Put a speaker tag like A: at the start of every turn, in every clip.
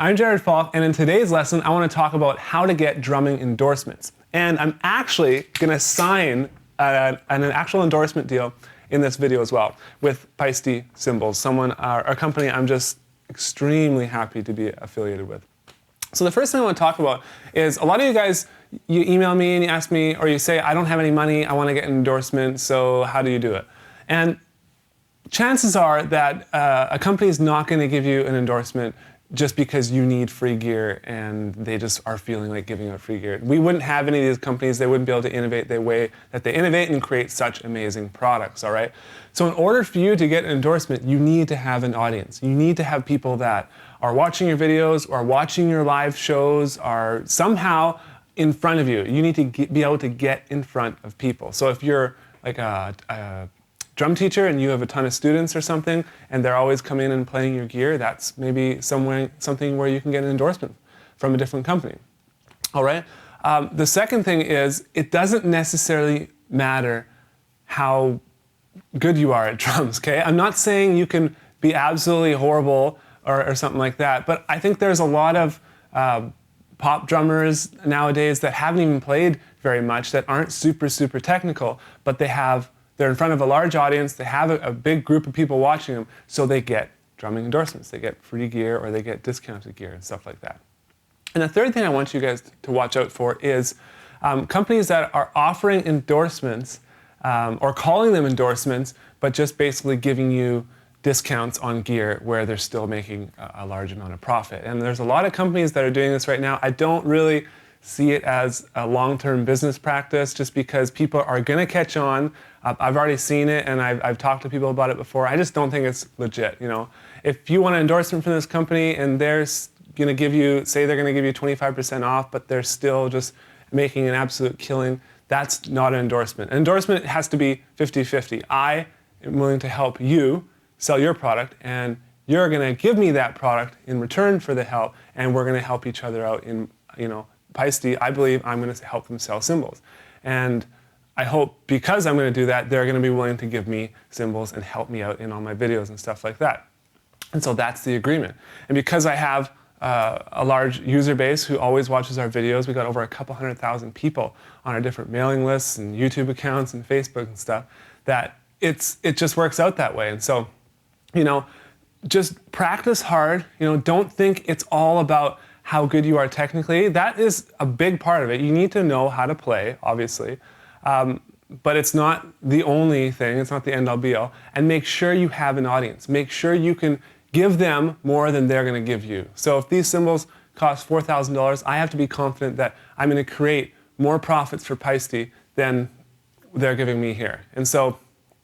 A: I'm Falk, and in today's lesson, I want to talk about how to get drumming endorsements. And I'm actually going to sign an actual endorsement deal in this video as well with Paiste Cymbals, a company I'm just extremely happy to be affiliated with. So the first thing I want to talk about is a lot of you guys, you email me and you ask me, or you say, I don't have any money, I want to get an endorsement, so how do you do it? And chances are that a company is not going to give you an endorsement just because you need free gear and they just are feeling like giving out free gear. We wouldn't have any of these companies, they wouldn't be able to innovate the way that they innovate and create such amazing products, all right? So in order for you to get an endorsement, you need to have an audience. You need to have people that are watching your videos or watching your live shows, are somehow in front of you. You need to be able to get in front of people. So if you're like a drum teacher and you have a ton of students or something and they're always coming in and playing your gear, that's maybe something where you can get an endorsement from a different company. All right? The second thing is it doesn't necessarily matter how good you are at drums, okay? I'm not saying you can be absolutely horrible or something like that, but I think there's a lot of pop drummers nowadays that haven't even played very much, that aren't super technical, but they're in front of a large audience, they have a big group of people watching them, so they get drumming endorsements. They get free gear or they get discounted gear and stuff like that. And the third thing I want you guys to watch out for is companies that are offering endorsements or calling them endorsements, but just basically giving you discounts on gear where they're still making a large amount of profit. And there's a lot of companies that are doing this right now. I don't really see it as a long-term business practice just because people are going to catch on. I've already seen it and I've talked to people about it before. I just don't think it's legit. You know, if you want an endorsement from this company and they're going to give you, say they're going to give you 25% off, but they're still just making an absolute killing, that's not an endorsement. An endorsement has to be 50-50. I am willing to help you sell your product and you're going to give me that product in return for the help, and we're going to help each other out in, you know, Paiste, I believe I'm going to help them sell cymbals. And I hope because I'm going to do that, they're going to be willing to give me cymbals and help me out in all my videos and stuff like that. And so that's the agreement. And because I have a large user base who always watches our videos, we got over a couple 100,000 people on our different mailing lists and YouTube accounts and Facebook and stuff, that it just works out that way. And so, you know, just practice hard. You know, don't think it's all about how good you are technically. That is a big part of it. You need to know how to play, obviously, but it's not the only thing. It's not the end all be all. And make sure you have an audience. Make sure you can give them more than they're going to give you. So if these cymbals cost $4,000, I have to be confident that I'm going to create more profits for Paiste than they're giving me here. And so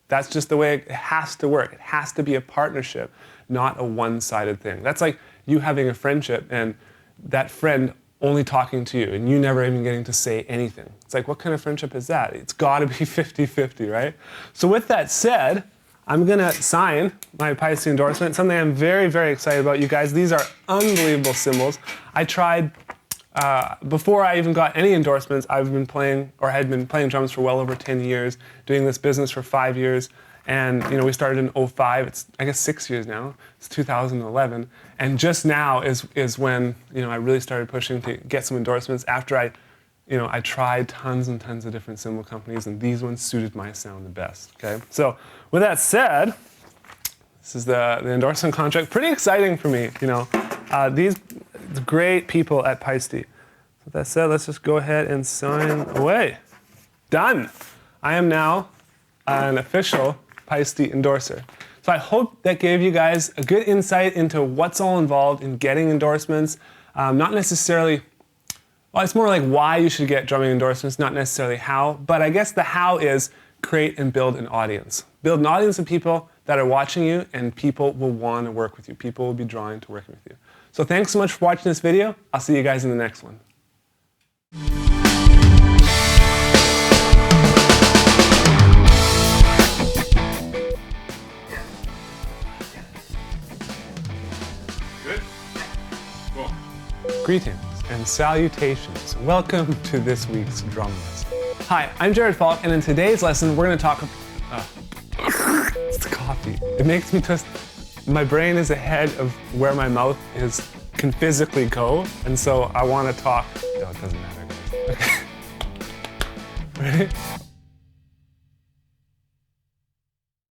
A: that's just the way it has to work. It has to be a partnership, not a one-sided thing. That's like you having a friendship and that friend only talking to you and you never even getting to say anything. It's like, what kind of friendship is that? It's got to be 50-50, right? So with that said, I'm going to sign my Paiste endorsement, something I'm very excited about. You guys, these are unbelievable cymbals. I tried, before I even got any endorsements, I've been playing, or had been playing drums for well over 10 years, doing this business for 5 years. And you know, we started in 2005. It's, I guess, 6 years now. It's 2011, and just now is when, you know, I really started pushing to get some endorsements. After I tried tons and tons of different cymbal companies, and these ones suited my sound the best. Okay, so with that said, this is the endorsement contract. Pretty exciting for me, you know. These great people at Paiste. With that said, let's just go ahead and sign away. Done. I am now an official Paiste endorser. So I hope that gave you guys a good insight into what's all involved in getting endorsements. Not necessarily, well, it's more like why you should get drumming endorsements, not necessarily how, but I guess the how is create and build an audience. Build an audience of people that are watching you, and people will want to work with you. People will be drawn to working with you. So thanks so much for watching this video. I'll see you guys in the next one. Greetings and salutations. Welcome to this week's drum lesson. Hi, I'm Falk, and in today's lesson, we're going to talk it's coffee. It makes me twist. My brain is ahead of where my mouth is can physically go, and so I want to talk. No, it doesn't matter. Okay. Ready?